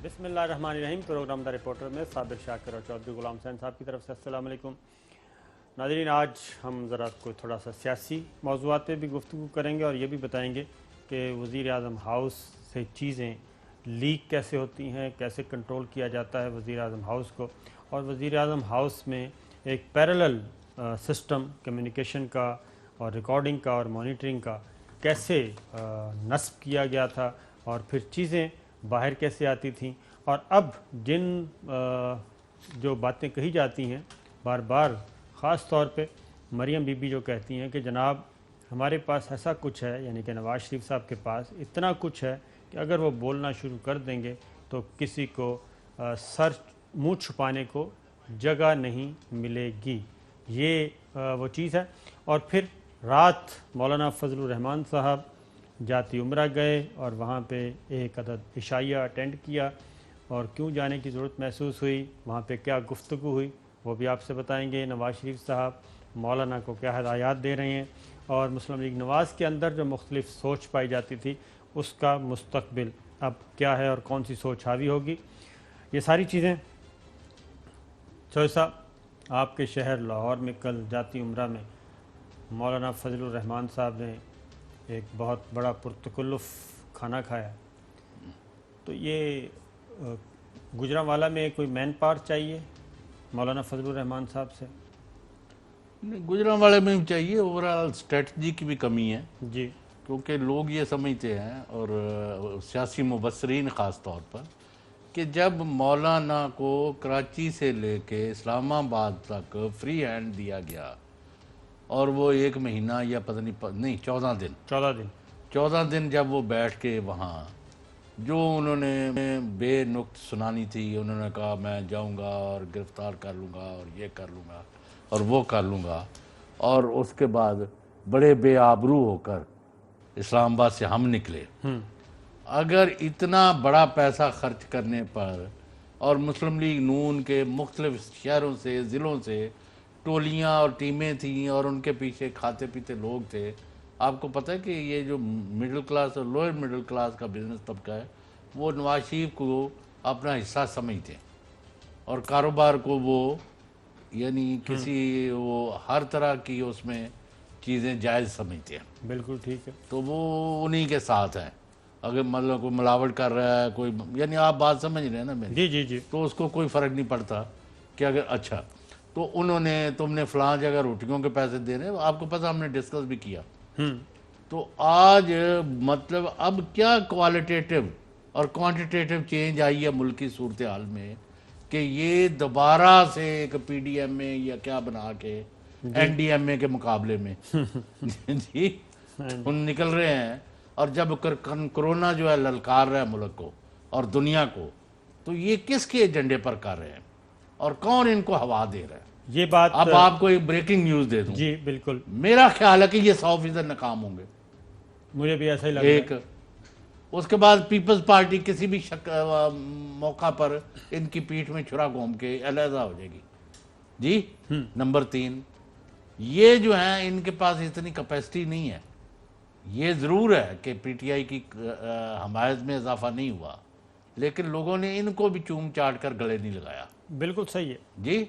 بسم اللہ الرحمن الرحیم۔ پروگرام دا رپورٹر میں صابر شاکر اور چودھری غلام حسین صاحب کی طرف سے السلام علیکم ناظرین۔ آج ہم ذرا کوئی تھوڑا سا سیاسی موضوعات پہ بھی گفتگو کریں گے اور یہ بھی بتائیں گے کہ وزیر اعظم ہاؤس سے چیزیں لیک کیسے ہوتی ہیں، کیسے کنٹرول کیا جاتا ہے وزیر اعظم ہاؤس کو، اور وزیر اعظم ہاؤس میں ایک پیرلل سسٹم کمیونیکیشن کا اور ریکارڈنگ کا اور مانیٹرنگ کا کیسے نصب کیا گیا تھا، اور پھر چیزیں باہر کیسے آتی تھیں، اور اب جن جو باتیں کہی جاتی ہیں بار بار، خاص طور پہ مریم بی بی جو کہتی ہیں کہ جناب ہمارے پاس ایسا کچھ ہے، یعنی کہ نواز شریف صاحب کے پاس اتنا کچھ ہے کہ اگر وہ بولنا شروع کر دیں گے تو کسی کو سر منہ چھپانے کو جگہ نہیں ملے گی، یہ وہ چیز ہے۔ اور پھر رات مولانا فضل الرحمان صاحب جاتی عمرہ گئے اور وہاں پہ ایک عدد عشائیہ اٹینڈ کیا، اور کیوں جانے کی ضرورت محسوس ہوئی، وہاں پہ کیا گفتگو ہوئی وہ بھی آپ سے بتائیں گے۔ نواز شریف صاحب مولانا کو کیا ہدایات دے رہے ہیں، اور مسلم لیگ نواز کے اندر جو مختلف سوچ پائی جاتی تھی اس کا مستقبل اب کیا ہے اور کون سی سوچ حاوی ہوگی، یہ ساری چیزیں۔ چوہے صاحب، آپ کے شہر لاہور میں کل جاتی عمرہ میں مولانا فضل الرحمان صاحب نے ایک بہت بڑا پرتکلف کھانا کھایا، تو یہ گجرانوالہ میں کوئی مین پاور چاہیے مولانا فضل الرحمان صاحب سے؟ گجرانوالے میں بھی چاہیے، اوورال اسٹریٹجی کی بھی کمی ہے، جی، کیونکہ لوگ یہ سمجھتے ہیں، اور سیاسی مبصرین خاص طور پر، کہ جب مولانا کو کراچی سے لے کے اسلام آباد تک فری ہینڈ دیا گیا، اور وہ 1 مہینہ یا پتہ نہیں 14 دن جب وہ بیٹھ کے وہاں جو انہوں نے بے نقط سنانی تھی، انہوں نے کہا میں جاؤں گا اور گرفتار کر لوں گا اور یہ کر لوں گا اور وہ کر لوں گا، اور اس کے بعد بڑے بے آبرو ہو کر اسلام آباد سے ہم نکلے۔ اگر اتنا بڑا پیسہ خرچ کرنے پر، اور مسلم لیگ نون کے مختلف شہروں سے ضلعوں سے ٹولیاں اور ٹیمیں تھیں، اور ان کے پیچھے کھاتے پیتے لوگ تھے، آپ کو پتہ ہے کہ یہ جو مڈل کلاس اور لوئر مڈل کلاس کا بزنس طبقہ ہے وہ نواز شریف کو اپنا حصہ سمجھتے ہیں، اور کاروبار کو وہ یعنی کسی وہ ہر طرح کی اس میں چیزیں جائز سمجھتے ہیں، بالکل ٹھیک ہے۔ تو وہ انہی کے ساتھ ہیں۔ اگر مطلب کوئی ملاوٹ کر رہا ہے کوئی، یعنی آپ بات سمجھ رہے ہیں نا میری، جی جی جی، تو اس کو کوئی فرق نہیں پڑتا کہ اگر اچھا تو انہوں نے تم نے فلاں جگہ روٹیوں کے پیسے دینے، آپ کو پتہ ہم نے ڈسکس بھی کیا۔ تو آج مطلب اب کیا کوالٹیٹیو اور کوانٹیٹیو چینج آئی ہے ملک کی صورتحال میں، کہ یہ دوبارہ سے ایک پی ڈی ایم اے یا کیا بنا کے این ڈی ایم اے کے مقابلے میں جی ان نکل رہے ہیں، اور جب کرونا جو ہے للکار رہا ہے ملک کو اور دنیا کو، تو یہ کس کے ایجنڈے پر کر رہے ہیں اور کون ان کو ہوا دے رہا ہے؟ یہ بات اب آپ کو ایک بریکنگ نیوز دے دوں، جی بالکل، میرا خیال ہے کہ یہ 100% ناکام ہوں گے۔ مجھے بھی ایسا ہی لگ رہا ایک ہے۔ اس کے بعد پیپلز پارٹی کسی بھی موقع پر ان کی پیٹھ میں چھرا گھوم کے علیحدہ ہو جائے گی۔ جی نمبر 3، یہ جو ہیں ان کے پاس اتنی کیپیسٹی نہیں ہے۔ یہ ضرور ہے کہ پی ٹی آئی کی حمایت میں اضافہ نہیں ہوا، لیکن لوگوں نے ان کو بھی چوم چاٹ کر گلے نہیں لگایا۔ بالکل صحیح ہے۔ جی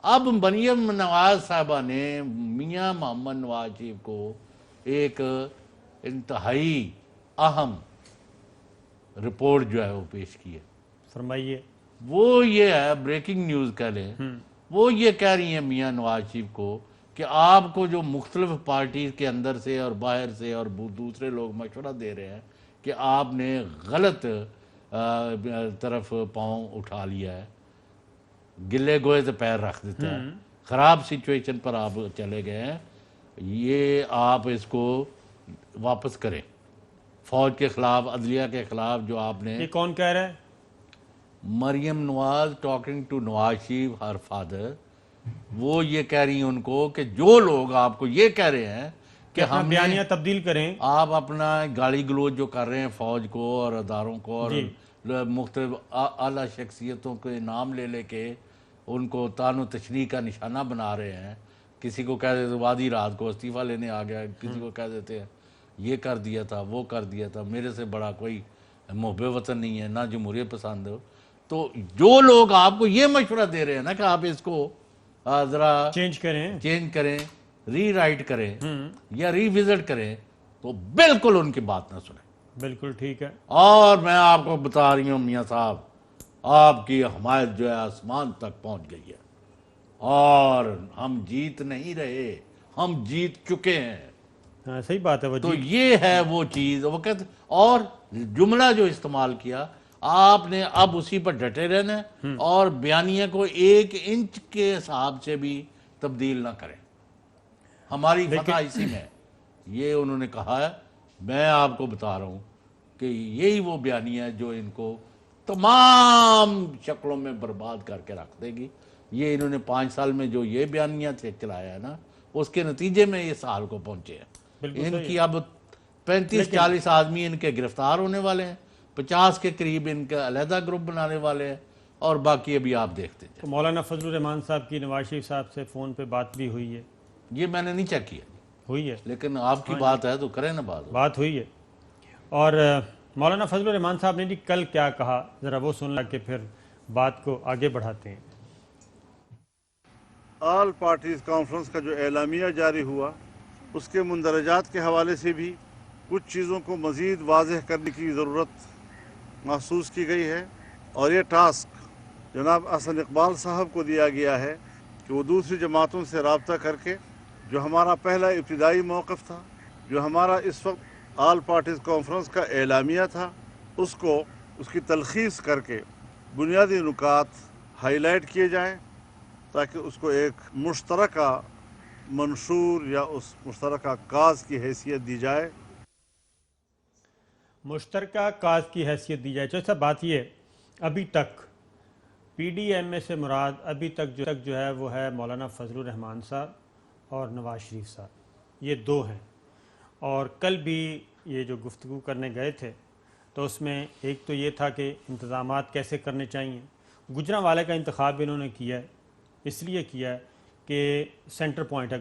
اب مریم نواز صاحبہ نے میاں محمد نواز شریف کو ایک انتہائی اہم رپورٹ جو ہے وہ پیش کی ہے۔ فرمائیے۔ وہ یہ ہے، بریکنگ نیوز کہہ لیں، وہ یہ کہہ رہی ہیں میاں نواز شریف کو کہ آپ کو جو مختلف پارٹیز کے اندر سے اور باہر سے اور دوسرے لوگ مشورہ دے رہے ہیں کہ آپ نے غلط طرف پاؤں اٹھا لیا ہے، گلے گوئے سے پیر رکھ دیتا ہے، خراب سچویشن پر آپ چلے گئے ہیں، یہ آپ اس کو واپس کریں۔ فوج کے خلاف، عدلیہ کے خلاف جو آپ نے، یہ کون کہہ رہا ہے؟ Maryam Nawaz talking to Nawaz Sharif her father, وہ یہ کہہ رہی ہیں ان کو کہ جو لوگ آپ کو یہ کہہ رہے ہیں کہ اپنا ہم بیانیہ تبدیل کریں، آپ اپنا گالی گلوچ جو کر رہے ہیں فوج کو اور اداروں کو، اور مختلف اعلیٰ شخصیتوں کے نام لے لے کے ان کو تان و تشریح کا نشانہ بنا رہے ہیں، کسی کو کہہ دیتے وادی رات کو استعفیٰ لینے آ گیا، کسی کو کہہ دیتے ہیں یہ کر دیا تھا وہ کر دیا تھا، میرے سے بڑا کوئی محب وطن نہیں ہے، نہ جمہوریت پسند ہو، تو جو لوگ آپ کو یہ مشورہ دے رہے ہیں نا کہ آپ اس کو ذرا چینج کریں، ری رائٹ کریں یا ری وزٹ کریں، تو بالکل ان کی بات نہ سنیں۔ بالکل ٹھیک ہے۔ اور میں آپ کو بتا رہی ہوں میاں صاحب، آپ کی حمایت جو ہے آسمان تک پہنچ گئی ہے، اور ہم جیت نہیں رہے، ہم جیت چکے ہیں۔ ہاں صحیح بات ہے وہ تو جی۔ یہ ہے وہ چیز وقت، اور جملہ جو استعمال کیا آپ نے، اب اسی پر ڈٹے رہنا ہے، اور بیانیہ کو 1 انچ کے حساب سے بھی تبدیل نہ کریں۔ ہماری فتح اسی میں ہے، یہ انہوں نے کہا ہے۔ میں آپ کو بتا رہا ہوں کہ یہی وہ بیانیہ ہے جو ان کو تمام شکلوں میں برباد کر کے رکھ دے گی۔ یہ انہوں نے 5 سال میں جو یہ بیانیہ سے چلایا ہے نا، اس کے نتیجے میں یہ سال کو پہنچے ہیں۔ ان کی اب 35-40 آدمی ان کے گرفتار ہونے والے ہیں، 50 کے قریب ان کا علیحدہ گروپ بنانے والے ہیں، اور باقی ابھی آپ دیکھتے ہیں۔ تو مولانا فضل الرحمان صاحب کی نواز شریف صاحب سے فون پہ بات بھی ہوئی ہے؟ یہ میں نے نہیں چیک کیا، ہوئی ہے، لیکن آپ کی بات ہے تو کریں نا بات ہوئی ہے۔ اور مولانا فضل الرحمان صاحب نے جی کل کیا کہا، ذرا وہ سن لگ کے پھر بات کو آگے بڑھاتے ہیں۔ آل پارٹیز کانفرنس کا جو اعلامیہ جاری ہوا، اس کے مندرجات کے حوالے سے بھی کچھ چیزوں کو مزید واضح کرنے کی ضرورت محسوس کی گئی ہے، اور یہ ٹاسک جناب احسن اقبال صاحب کو دیا گیا ہے کہ وہ دوسری جماعتوں سے رابطہ کر کے جو ہمارا پہلا ابتدائی موقف تھا، جو ہمارا اس وقت آل پارٹیز کانفرنس کا اعلامیہ تھا، اس کی تلخیص کر کے بنیادی نکات ہائی لائٹ کیے جائیں، تاکہ اس کو ایک مشترکہ منشور یا اس مشترکہ کاز کی حیثیت دی جائے۔ مشترکہ کاز کی حیثیت دی جائے۔ جیسا بات یہ ہے، ابھی تک پی ڈی ایم اے سے مراد ابھی تک جو ہے وہ ہے مولانا فضل الرحمان صاحب اور نواز شریف صاحب، یہ 2 ہیں۔ اور کل بھی یہ جو گفتگو کرنے گئے تھے تو اس میں ایک تو یہ تھا کہ انتظامات کیسے کرنے چاہیے۔ گجرانوالے کا انتخاب انہوں نے کیا ہے، اس لیے کیا ہے کہ سینٹر پوائنٹ ہے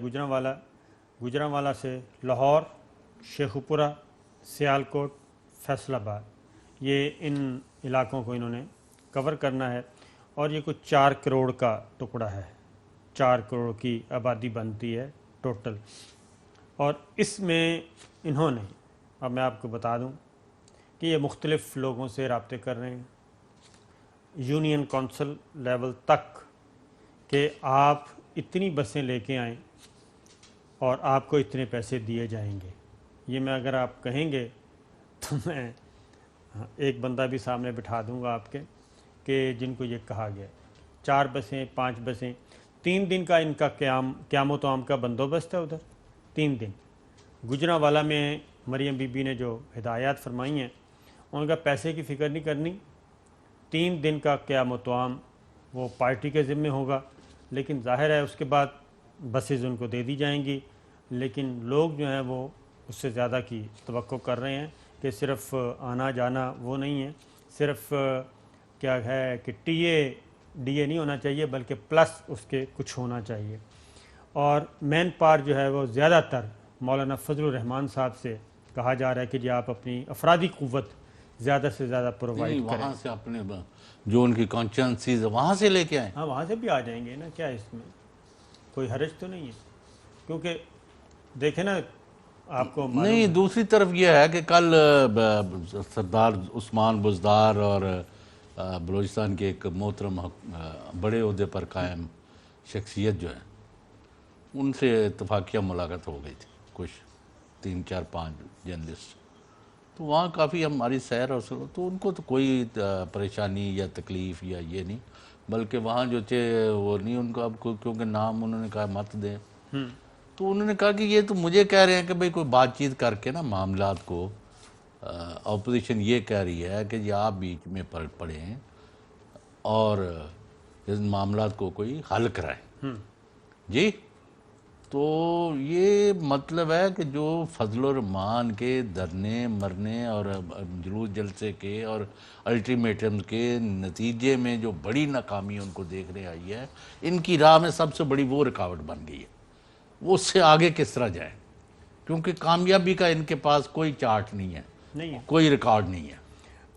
گجرانوالہ سے لاہور، شیخوپورہ، سیالکوٹ، فیصل آباد، یہ ان علاقوں کو انہوں نے کور کرنا ہے، اور یہ کچھ 4 کروڑ کا ٹکڑا ہے، 4 کروڑ کی آبادی بنتی ہے ٹوٹل۔ اور اس میں انہوں نے، اب میں آپ کو بتا دوں کہ یہ مختلف لوگوں سے رابطے کر رہے ہیں، یونین کونسل لیول تک، کہ آپ اتنی بسیں لے کے آئیں اور آپ کو اتنے پیسے دیے جائیں گے۔ یہ میں اگر آپ کہیں گے تو میں ایک بندہ بھی سامنے بٹھا دوں گا آپ کے کہ جن کو یہ کہا گیا، 4 بسیں 5 بسیں، 3 دن کا ان کا قیام و طعام کا بندوبست ہے ادھر، 3 دن۔ گجرانوالہ میں مریم بی بی نے جو ہدایات فرمائی ہیں، ان کا پیسے کی فکر نہیں کرنی، 3 دن کا قیام و طعام وہ پارٹی کے ذمہ ہوگا، لیکن ظاہر ہے اس کے بعد بسز ان کو دے دی جائیں گی، لیکن لوگ جو ہیں وہ اس سے زیادہ کی توقع کر رہے ہیں کہ صرف آنا جانا وہ نہیں ہے، صرف کیا ہے کہ ٹی اے ڈی اے نہیں ہونا چاہیے، بلکہ پلس اس کے کچھ ہونا چاہیے۔ اور مین پار جو ہے وہ زیادہ تر مولانا فضل الرحمان صاحب سے کہا جا رہا ہے کہ جی آپ اپنی افرادی قوت زیادہ سے زیادہ پرووائڈ کریں۔ وہاں سے اپنے جو ان کی کانسٹیٹنسیز وہاں سے لے کے آئیں۔ ہاں وہاں سے بھی آ جائیں گے نا، کیا اس میں کوئی حرج تو نہیں ہے، کیونکہ دیکھیں نا آپ کو نہیں، دوسری طرف یہ ہے کہ کل سردار عثمان بزدار اور بلوچستان کے ایک محترم بڑے عہدے پر قائم شخصیت جو ہے، ان سے اتفاقیہ ملاقات ہو گئی تھی، کچھ 3 4 5 جرنلسٹ، تو وہاں کافی ہماری سیر اور تو ان کو تو کوئی پریشانی یا تکلیف یا یہ نہیں، بلکہ وہاں جو تھے وہ نہیں، ان کو اب کیونکہ نام انہوں نے کہا مت دیں، تو انہوں نے کہا کہ یہ تو مجھے کہہ رہے ہیں کہ بھئی کوئی بات چیت کر کے نا معاملات کو، اپوزیشن یہ کہہ رہی ہے کہ یہ آپ بیچ میں پڑیں اور اس معاملات کو کوئی حل کرائیں۔ جی تو یہ مطلب ہے کہ جو فضل الرحمان کے دھرنے مرنے اور جلوس جلسے کے اور الٹیمیٹم کے نتیجے میں جو بڑی ناکامی ان کو دیکھنے آئی ہے، ان کی راہ میں سب سے بڑی وہ رکاوٹ بن گئی ہے، وہ اس سے آگے کس طرح جائیں، کیونکہ کامیابی کا ان کے پاس کوئی چارٹ نہیں ہے، کوئی ریکارڈ نہیں ہے۔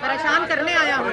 پریشان کرنے آیا ہوں.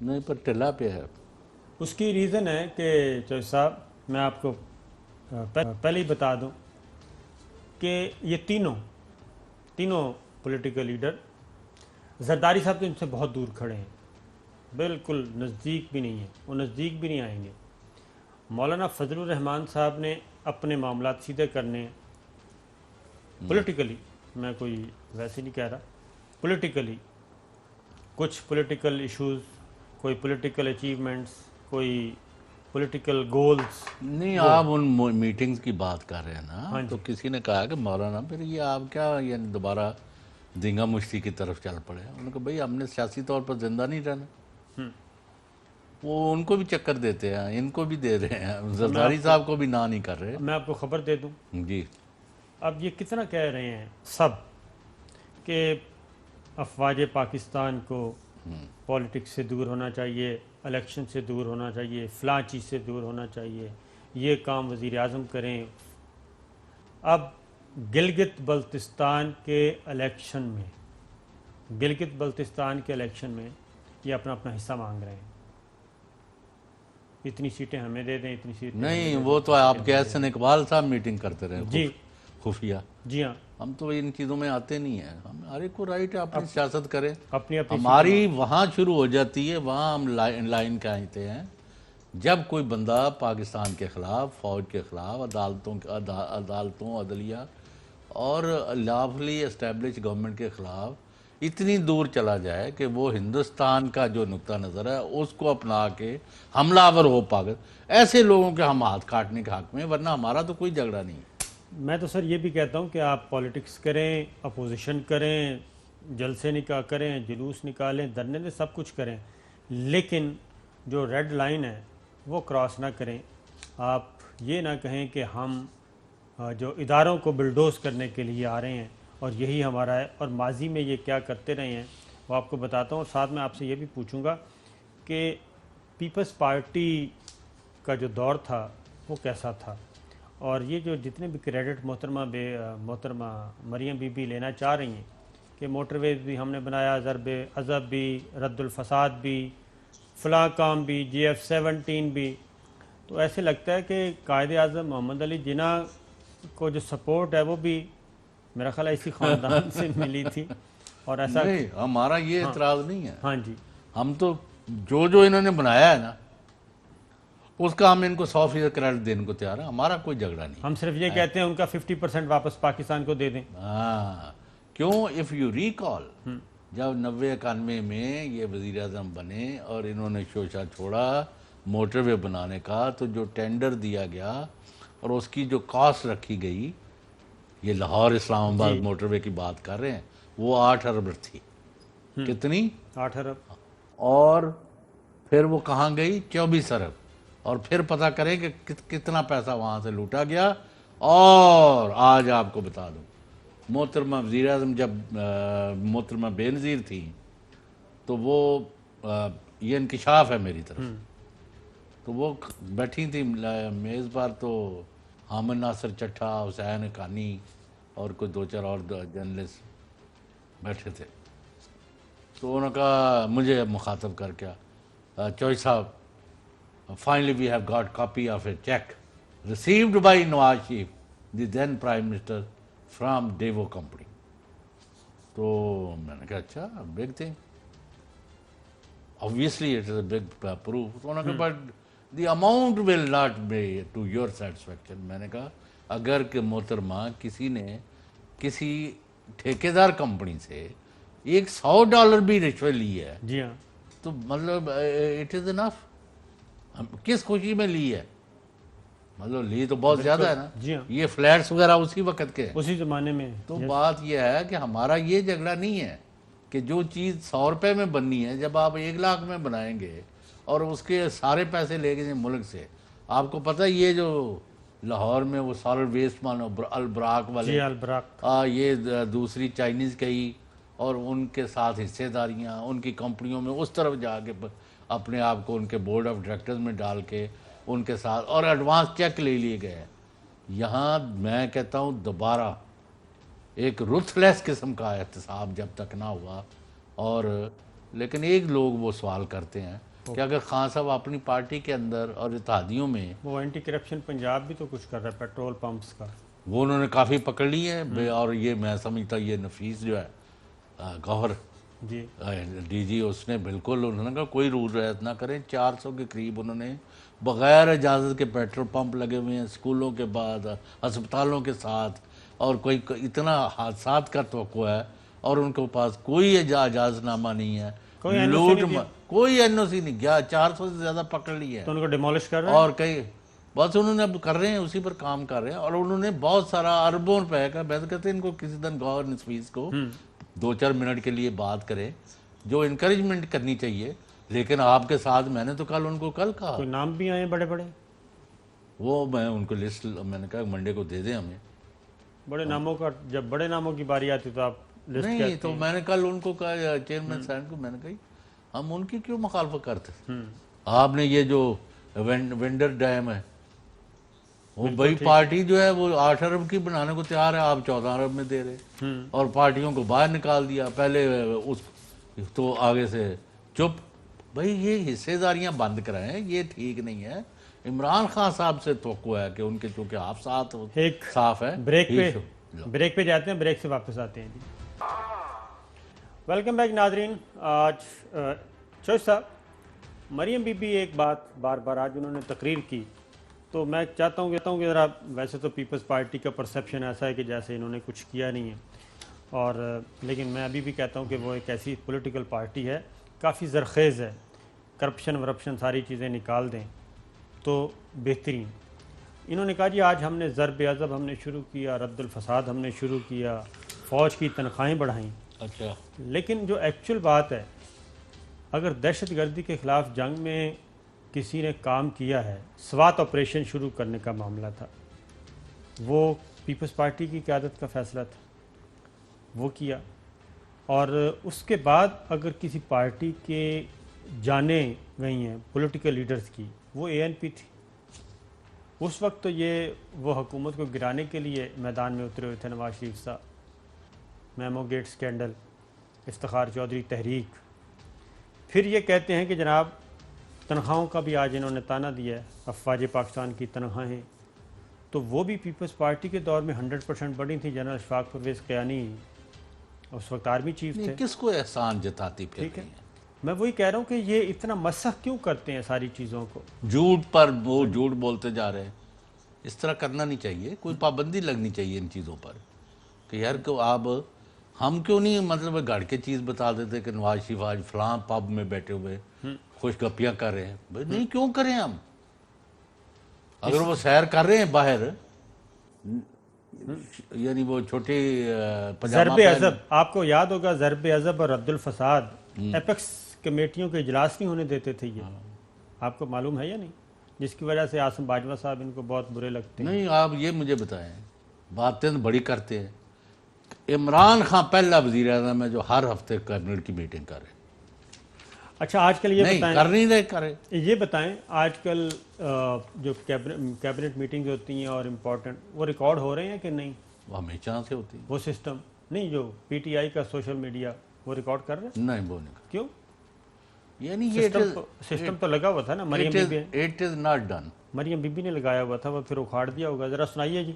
نہیں پر ٹلا پہ ہے. اس کی ریزن ہے کہ چوہدری صاحب میں آپ کو پہلے ہی بتا دوں کہ یہ تینوں پولیٹیکل لیڈر زرداری صاحب تو ان سے بہت دور کھڑے ہیں, بالکل نزدیک بھی نہیں ہیں, وہ نزدیک بھی نہیں آئیں گے. مولانا فضل الرحمان صاحب نے اپنے معاملات سیدھے کرنے ہیں پولیٹیکلی, میں کوئی ویسے نہیں کہہ رہا, پولیٹیکلی کچھ پولیٹیکل ایشوز, کوئی پولیٹیکل اچیومنٹس, کوئی پولیٹیکل گولز. نہیں آپ ان میٹنگز کی بات کر رہے ہیں نا, تو کسی نے کہا کہ مولانا پھر یہ آپ کیا یعنی دوبارہ دینگا مشتی کی طرف چل پڑے. انہوں نے کہا بھائی ہم نے سیاسی طور پر زندہ نہیں رہنا. وہ ان کو بھی چکر دیتے ہیں, ان کو بھی دے رہے ہیں, زرداری صاحب کو بھی نہ نہیں کر رہے. میں آپ کو خبر دے دوں جی, اب یہ کتنا کہہ رہے ہیں سب کہ افواج پاکستان کو پولیٹکس سے دور ہونا چاہیے, الیکشن سے دور ہونا چاہیے, فلاں چیز سے دور ہونا چاہیے, یہ کام وزیر اعظم کریں. اب گلگت بلتستان کے الیکشن میں یہ اپنا حصہ مانگ رہے ہیں. اتنی سیٹیں ہمیں دے دیں, اتنی سیٹیں نہیں وہ تو آپ کے احسن اقبال صاحب میٹنگ کرتے رہے جی خفیہ. جی ہاں, ہم تو ان چیزوں میں آتے نہیں ہیں. ہم ہر ایک کو رائٹ ہے اپنی سیاست کرے. اپنی ہماری وہاں شروع ہو جاتی ہے, وہاں ہم لائن کہتے ہیں جب کوئی بندہ پاکستان کے خلاف, فوج کے خلاف, عدالتوں عدلیہ اور لافلی اسٹیبلش گورنمنٹ کے خلاف اتنی دور چلا جائے کہ وہ ہندوستان کا جو نقطہ نظر ہے اس کو اپنا کے حملہ آور ہو پاگل, ایسے لوگوں کے ہم ہاتھ کاٹنے کے حق میں, ورنہ ہمارا تو کوئی جھگڑا نہیں. میں تو سر یہ بھی کہتا ہوں کہ آپ پولیٹکس کریں, اپوزیشن کریں, جلسے کریں, جلوس نکالیں, دھرنے دیں, سب کچھ کریں, لیکن جو ریڈ لائن ہے وہ کراس نہ کریں. آپ یہ نہ کہیں کہ ہم جو اداروں کو بلڈوز کرنے کے لیے آ رہے ہیں اور یہی ہمارا ہے, اور ماضی میں یہ کیا کرتے رہے ہیں وہ آپ کو بتاتا ہوں. اور ساتھ میں آپ سے یہ بھی پوچھوں گا کہ پیپلز پارٹی کا جو دور تھا وہ کیسا تھا, اور یہ جو جتنے بھی کریڈٹ محترمہ مریم بی بی لینا چاہ رہی ہیں کہ موٹر ویز بھی ہم نے بنایا, ضرب عضب بھی, رد الفساد بھی, فلاں کام بھی, GF-17 بھی, تو ایسے لگتا ہے کہ قائد اعظم محمد علی جناح کو جو سپورٹ ہے وہ بھی میرا خیال ہے اسی خاندان سے ملی تھی. اور ایسا نہیں, ہمارا یہ اعتراض نہیں ہے. ہاں جی, ہم تو جو انہوں نے بنایا ہے نا اس کا ہم ان کو 100% کریڈٹ دینے کو تیار ہیں, ہمارا کوئی جھگڑا نہیں. ہم صرف یہ کہتے ہیں ان کا 50% واپس پاکستان کو دے دیں. ہاں, کیوں اف یو ریکال جب 90-91 میں یہ وزیر اعظم بنے اور انہوں نے شوشہ چھوڑا موٹر وے بنانے کا, تو جو ٹینڈر دیا گیا اور اس کی جو کاسٹ رکھی گئی, یہ لاہور اسلام آباد موٹر وے کی بات کر رہے ہیں, وہ 8 ارب تھی. کتنی؟ 8 ارب. اور پھر وہ کہاں گئی؟ 24 ارب. اور پھر پتہ کریں کہ کتنا پیسہ وہاں سے لوٹا گیا. اور آج آپ کو بتا دوں, محترمہ وزیر اعظم جب محترمہ بے نظیر تھی تو وہ یہ انکشاف ہے میری طرف, تو وہ بیٹھی تھی میز پر, تو حامد ناصر چٹھا, حسین حقانی اور کوئی 2-4 اور جرنلسٹ بیٹھے تھے. تو انہوں نے کہا مجھے مخاطب کر کے, چوہدری صاحب finally we have got copy of a check received by Nawaz Sharif, the then Prime Minister, from Devo Company. تو میں نے کہا اچھا, big thing. Obviously it is a big proof. تو انہوں نے کہا but the amount will not be to your satisfaction. میں نے کہا اگر کہ محترمہ کسی نے کسی ٹھیکیدار کمپنی سے $100 بھی رشوت لی ہے, جی ہاں, تو مطلب it is enough. کس خوشی میں لی ہے؟ مطلب لی تو بہت زیادہ ہے نا. جی ہاں, یہ فلیٹس وغیرہ اسی وقت کے, اسی زمانے میں. تو بات یہ ہے کہ ہمارا یہ جھگڑا نہیں ہے کہ جو چیز 100 روپے میں بننی ہے جب آپ 1 لاکھ میں بنائیں گے اور اس کے سارے پیسے لے گئے ملک سے. آپ کو پتہ یہ جو لاہور میں وہ سالڈ ویسٹ مان البراق والے, جی البراق, یہ دوسری چائنیز کہی, اور ان کے ساتھ حصے داریاں ان کی کمپنیوں میں اس طرف جا کے اپنے آپ کو ان کے بورڈ آف ڈائریکٹرز میں ڈال کے ان کے ساتھ اور ایڈوانس چیک لے لیے گئے ہیں. یہاں میں کہتا ہوں دوبارہ ایک رتھلیس قسم کا احتساب جب تک نہ ہوا. اور لیکن ایک لوگ وہ سوال کرتے ہیں کہ اگر خان صاحب اپنی پارٹی کے اندر اور اتحادیوں میں وہ اینٹی کرپشن پنجاب بھی تو کچھ کر رہا ہے پیٹرول پمپس کا, وہ انہوں نے کافی پکڑ لی ہے. اور یہ میں سمجھتا یہ نفیس جو ہے گوہر جی ڈی جی, اس نے بالکل انہوں نے کہا کوئی رول رعایت نہ کریں. 400 کے قریب انہوں نے بغیر اجازت کے پیٹرول پمپ لگے ہوئے ہیں اسکولوں کے بعد, ہسپتالوں کے ساتھ, اور کوئی اتنا حادثات کا توقع ہے اور ان کے پاس کوئی اجازت نامہ نہیں ہے. کوئی این او سی نہیں گیا. 400 سے زیادہ پکڑ لی ہے تو ان کو ڈیمولش کر رہے ہیں اور کئی بس انہوں نے اب کر رہے ہیں, اسی پر کام کر رہے ہیں. اور انہوں نے بہت سارا اربوں روپے کا, میں تو کہتے ہیں ان کو کسی دن گوہر نفیس کو 2-4 منٹ کے لیے بات کریں, جو انکریجمنٹ کرنی چاہیے. لیکن آپ کے ساتھ میں نے تو کل ان کو کہا, کوئی نام بھی آئے بڑے بڑے, وہ میں ان کو لسٹ میں نے کہا منڈے کو دے دیں ہمیں. بڑے ناموں کا جب بڑے ناموں کی باری آتی تو آپ لسٹ نہیں, تو میں نے کل ان کو کہا چیئرمین صاحب کو, میں نے کہا ہم ان کی کیوں مخالفت کرتے. آپ نے یہ جو وینڈر ڈیم ہے وہ بھائی پارٹی جو ہے وہ 8 ارب کی بنانے کو تیار ہے, آپ 14 ارب میں دے رہے اور پارٹیوں کو باہر نکال دیا. پہلے اس تو آگے سے چپ. بھائی یہ حصے داریاں بند کرائیں, یہ ٹھیک نہیں ہے. عمران خان صاحب سے توقع ہے کہ ان کے چونکہ آپ ساتھ صاف ہے. بریک پہ جاتے ہیں, بریک سے واپس آتے ہیں. جی ویلکم بیک ناظرین. آج چوش صاحب, مریم بی بی ایک بات بار بار آج انہوں نے تقریر کی, تو میں چاہتا ہوں کہ ذرا, ویسے تو پیپلز پارٹی کا پرسیپشن ایسا ہے کہ جیسے انہوں نے کچھ کیا نہیں ہے, اور لیکن میں ابھی بھی کہتا ہوں کہ وہ ایک ایسی پولیٹیکل پارٹی ہے کافی زرخیز ہے. کرپشن ورپشن ساری چیزیں نکال دیں تو بہترین. انہوں نے کہا جی آج ہم نے ضرب عضب ہم نے شروع کیا, رد الفساد ہم نے شروع کیا, فوج کی تنخواہیں بڑھائیں. اچھا, لیکن جو ایکچول بات ہے, اگر دہشت گردی کے خلاف جنگ میں کسی نے کام کیا ہے, سوات آپریشن شروع کرنے کا معاملہ تھا, وہ پیپلز پارٹی کی قیادت کا فیصلہ تھا, وہ کیا. اور اس کے بعد اگر کسی پارٹی کے جانیں گئی ہیں پولیٹیکل لیڈرز کی, وہ اے این پی تھی. اس وقت تو یہ وہ حکومت کو گرانے کے لیے میدان میں اترے ہوئے تھے نواز شریف صاحب. Memo gate scandal, Iftikhar Chaudhry تحریک. پھر یہ کہتے ہیں کہ جناب تنخواہوں کا بھی آج انہوں نے تانا دیا ہے, افواج پاکستان کی تنخواہیں, تو وہ بھی پیپلز پارٹی کے دور میں 100% بڑی تھی. جنرل اشفاق پرویز قیانی اس وقت آرمی چیف تھے. کس کو احسان جتاتی پھر ٹھیک ہے, میں وہی کہہ رہا ہوں کہ یہ اتنا مسخ کیوں کرتے ہیں ساری چیزوں کو, جھوٹ پر وہ جھوٹ بولتے جا رہے ہیں. اس طرح کرنا نہیں چاہیے, کوئی پابندی لگنی چاہیے ان چیزوں پر کہ یار کو آپ ہم کیوں نہیں مطلب گھڑ کے چیز بتا دیتے کہ نواز شریف آج فلاں پب میں بیٹھے ہوئے خوش گپیاں کر رہے ہیں. بھائی نہیں, کیوں کریں ہم؟ اگر وہ سیر کر رہے ہیں باہر, یعنی وہ چھوٹی ضرب عضب, آپ کو یاد ہوگا ضرب عضب اور رد الفساد ایپیکس کمیٹیوں کے اجلاس نہیں ہونے دیتے تھے. یہ آپ کو معلوم ہے یا نہیں, جس کی وجہ سے عاصم باجوہ صاحب ان کو بہت برے لگتے ہیں. نہیں, آپ یہ مجھے بتائیں, باتیں بڑی کرتے ہیں. عمران خان پہلا وزیر اعظم ہے جو ہر ہفتے کیبنٹ کی میٹنگ کر رہے ہیں. اچھا آج کل یہ بتائیں, کر نہیں رہے, کرے یہ بتائیں آج کل جو کیبنٹ میٹنگز ہوتی ہیں اور امپورٹنٹ, وہ ریکارڈ ہو رہے ہیں کہ نہیں؟ وہ ہمیشہ سے ہوتی ہے. وہ سسٹم نہیں, جو پی ٹی آئی کا سوشل میڈیا وہ ریکارڈ کر رہے ہیں؟ نہیں, وہ نہیں. کیوں؟ یعنی سسٹم تو لگا ہوا تھا نا. مریم بی بی, it is not done. Maryam بی بی نے لگایا ہوا تھا, وہ پھر اکھاڑ دیا ہوگا. ذرا سنائیے جی.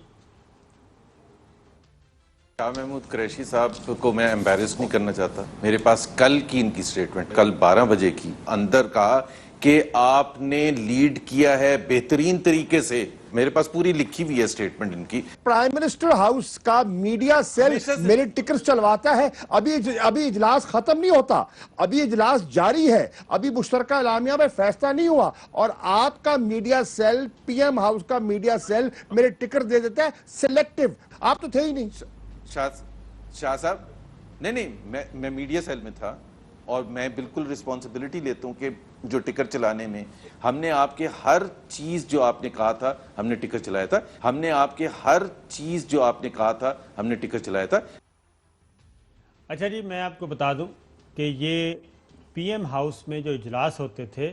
شاہ محمود قریشی صاحب کو میں امبیرس نہیں کرنا چاہتا. میرے پاس کل کی ان کی سٹیٹمنٹ, کل 12 بجے کی, اندر کہا کہ آپ نے لیڈ کیا ہے بہترین طریقے سے. میرے پاس پوری لکھی ہوئی ہے سٹیٹمنٹ ان کی. پرائم منسٹر ہاؤس کا میڈیا سیل میرے ٹکرز چلواتا ہے. ابھی اجلاس ختم نہیں ہوتا, ابھی اجلاس جاری ہے, ابھی مشترکہ اعلامیہ میں فیصلہ نہیں ہوا, اور آپ کا media cell, P M house کا میڈیا سیل میرے ٹکر دے دیتا ہے سلیکٹیو. آپ تو تھے ہی نہیں. شاہ صاحب, نہیں, میں میڈیا سیل میں تھا, اور میں بالکل رسپانسبلٹی لیتا ہوں کہ جو ٹکر چلانے میں ہم نے آپ کے ہر چیز جو آپ نے کہا تھا ہم نے ٹکر چلایا تھا. ہم نے آپ کے ہر چیز جو آپ نے کہا تھا ہم نے ٹکر چلایا تھا. اچھا جی, میں آپ کو بتا دوں کہ یہ پی ایم ہاؤس میں جو اجلاس ہوتے تھے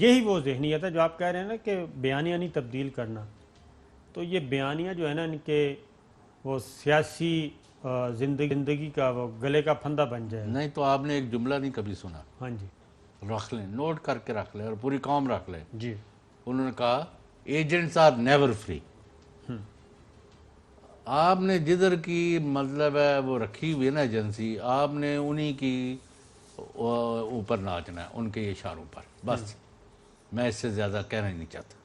یہی وہ ذہنیت ہے جو آپ کہہ رہے ہیں نا کہ بیانیہ نہیں تبدیل کرنا. تو یہ بیانیہ جو ہے نا ان کے وہ سیاسی زندگی کا وہ گلے کا پھندہ بن جائے. نہیں تو آپ نے ایک جملہ نہیں کبھی سنا؟ ہاں جی رکھ لیں، نوٹ کر کے رکھ لیں اور پوری قوم رکھ لیں. جی انہوں نے کہا ایجنٹس آر نیور فری. آپ نے جدھر کی مطلب ہے وہ رکھی ہوئی ہے نا ایجنسی، آپ نے انہی کی اوپر ناچنا ہے، ان کے اشاروں پر. بس میں اس سے زیادہ کہنا ہی نہیں چاہتا.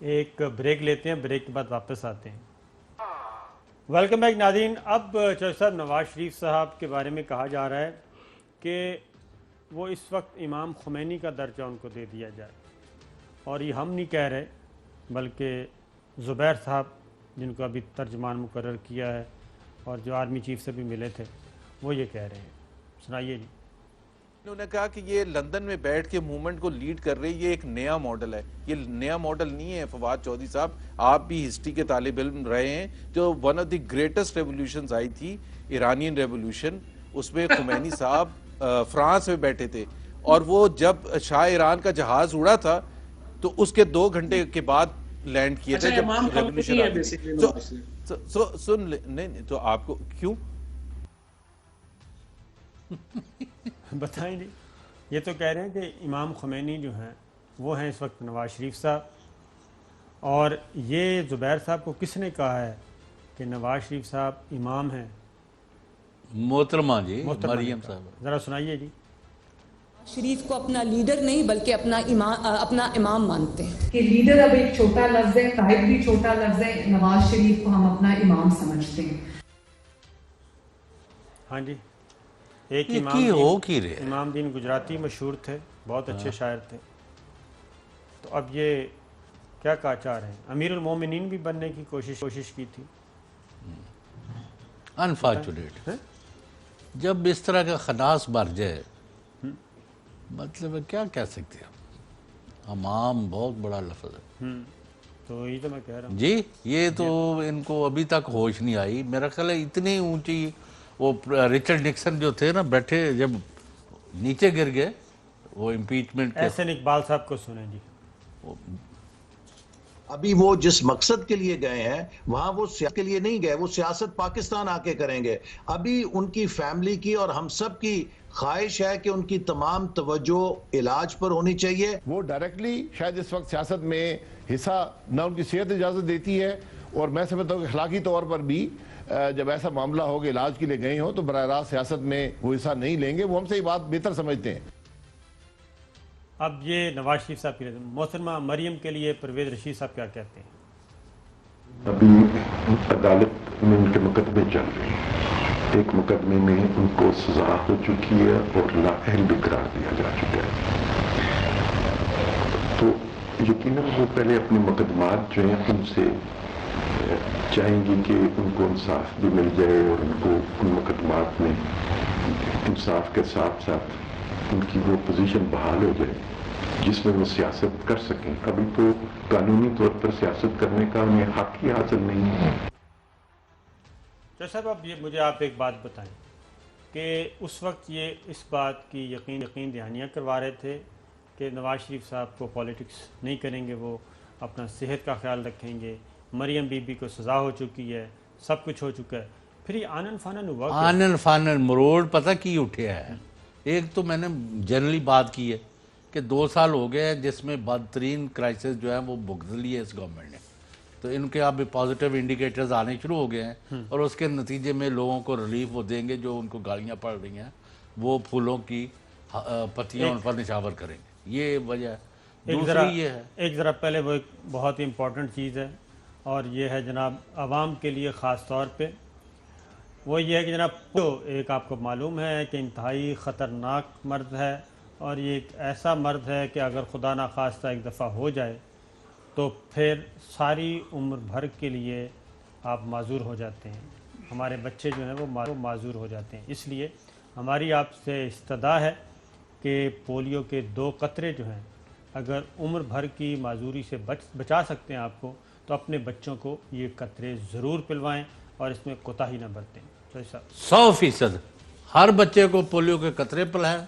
ایک بریک لیتے ہیں، بریک کے بعد واپس آتے ہیں. ویلکم بیک ناظرین. اب چودھری صاحب نواز شریف صاحب کے بارے میں کہا جا رہا ہے کہ وہ اس وقت امام خمینی کا درجہ ان کو دے دیا جائے، اور یہ ہم نہیں کہہ رہے بلکہ زبیر صاحب جن کو ابھی ترجمان مقرر کیا ہے اور جو آرمی چیف سے بھی ملے تھے وہ یہ کہہ رہے ہیں. سنائیے جی. انہوں نے کہا کہ یہ لندن میں بیٹھ کے موومنٹ کو لیڈ کر رہے، یہ ایک نیا ماڈل ہے. یہ نیا ماڈل نہیں ہے فواد چودھری صاحب، آپ بھی ہسٹری کے طالب علم رہے ہیں. جو one of the greatest revolutions آئی تھی ایرانین ریولوشن، اس میں خمینی صاحب فرانس میں بیٹھے تھے، اور وہ جب شاہ ایران کا جہاز اڑا تھا تو اس کے 2 گھنٹے کے بعد لینڈ کیے تھے جب ریولوشن. سن لیں، نہیں تو آپ کو کیوں بتائیں جی. یہ تو کہہ رہے ہیں کہ امام خمینی جو ہیں وہ ہیں اس وقت نواز شریف صاحب، اور یہ زبیر صاحب کو کس نے کہا ہے کہ نواز شریف صاحب امام ہیں؟ محترمہ جی مریم صاحب. ذرا سنائیے جی. شریف کو اپنا لیڈر نہیں بلکہ اپنا امام مانتے ہیں. کہ لیڈر اب ایک چھوٹا لفظ ہے، قائد بھی چھوٹا لفظ ہے، نواز شریف کو ہم اپنا امام سمجھتے ہیں. ہاں جی. ایک امام دین گجراتی مشہور تھے، بہت اچھے شاعر تھے. تو اب یہ کیا کہا چاہ رہے ہیں؟ امیر المومنین بھی بننے کی کوشش کی تھی. انفارچونیٹ جب اس طرح کا خناس بھر جائے، مطلب کیا کہہ سکتے ہیں. امام بہت بڑا لفظ ہے. تو یہ تو میں کہہ رہا ہوں جی. یہ تو ان کو ابھی تک ہوش نہیں آئی. میرا خیال ہے اتنی اونچی وہ رچرڈ نکسن جو تھے نا بیٹھے، جب نیچے گر گئے وہ امپیچمنٹ. احسن اقبال صاحب کو سنیں جی. ابھی وہ جس مقصد کے لیے گئے ہیں وہاں وہ سیاست کے لیے نہیں گئے، وہ سیاست پاکستان آ کے کریں گے. ابھی ان کی فیملی کی اور ہم سب کی خواہش ہے کہ ان کی تمام توجہ علاج پر ہونی چاہیے. وہ ڈائریکٹلی شاید اس وقت سیاست میں حصہ نہ ان کی صحت اجازت دیتی ہے، اور میں سمجھتا ہوں کہ اخلاقی طور پر بھی جب ایسا معاملہ ہو کہ علاج کے لیے گئے ہوں تو براہ راست سیاست میں وہ حصہ نہیں لیں گے. وہ ہم سے یہ بات بہتر سمجھتے ہیں. اب یہ نواز شریف صاحب کی محترمہ مریم کے لیے پرویز رشید صاحب کیا کہتے ہیں؟ ابھی عدالت میں ان کے مقدمے چل رہے ہیں. ایک مقدمے میں ان کو سزا ہو چکی ہے اور لااہل بھی قرار دیا جا چکا ہے. تو یقیناً وہ پہلے اپنے مقدمات جو ہیں ان سے چاہیں گی کہ ان کو انصاف بھی مل جائے، اور ان کو ان مقدمات میں انصاف کے ساتھ ساتھ ان کی وہ پوزیشن بحال ہو جائے جس میں وہ سیاست کر سکیں. ابھی تو قانونی طور پر سیاست کرنے کا انہیں حق ہی حاصل نہیں ہے. صاحب اب یہ مجھے آپ ایک بات بتائیں کہ اس وقت یہ اس بات کی یقین دہانیاں کروا رہے تھے کہ نواز شریف صاحب کو پالیٹکس نہیں کریں گے، وہ اپنا صحت کا خیال رکھیں گے. مریم بی بی کو سزا ہو چکی ہے، سب کچھ ہو چکا ہے. پھر یہ آنن فانن ہوا، آنن فانن مروڑ پتہ کی اٹھے ہے. ایک تو میں نے جنرلی بات کی ہے کہ 2 سال ہو گئے ہیں جس میں بدترین کرائسس جو ہے وہ بھگت لی ہے اس گورنمنٹ نے. تو ان کے اب پازیٹیو انڈیکیٹرز آنے شروع ہو گئے ہیں، اور اس کے نتیجے میں لوگوں کو ریلیف وہ دیں گے جو ان کو گالیاں پڑ رہی ہیں، وہ پھولوں کی پتیاں ان پر نشاور کریں گے. یہ وجہ ہے. دوسری یہ ہے ایک ذرا پہلے وہ ایک بہت ہی امپورٹنٹ چیز ہے، اور یہ ہے جناب عوام کے لیے خاص طور پہ، وہ یہ ہے کہ جناب ایک آپ کو معلوم ہے کہ انتہائی خطرناک مرض ہے، اور یہ ایک ایسا مرض ہے کہ اگر خدا نخواستہ ایک دفعہ ہو جائے تو پھر ساری عمر بھر کے لیے آپ معذور ہو جاتے ہیں. ہمارے بچے جو ہیں وہ معذور ہو جاتے ہیں. اس لیے ہماری آپ سے استدعا ہے کہ پولیو کے 2 قطرے جو ہیں اگر عمر بھر کی معذوری سے بچا سکتے ہیں آپ کو، تو اپنے بچوں کو یہ قطرے ضرور پلوائیں اور اس میں کوتاہی نہ برتیں. 100% ہر بچے کو پولیو کے قطرے پلائیں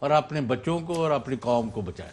اور اپنے بچوں کو اور اپنی قوم کو بچائیں.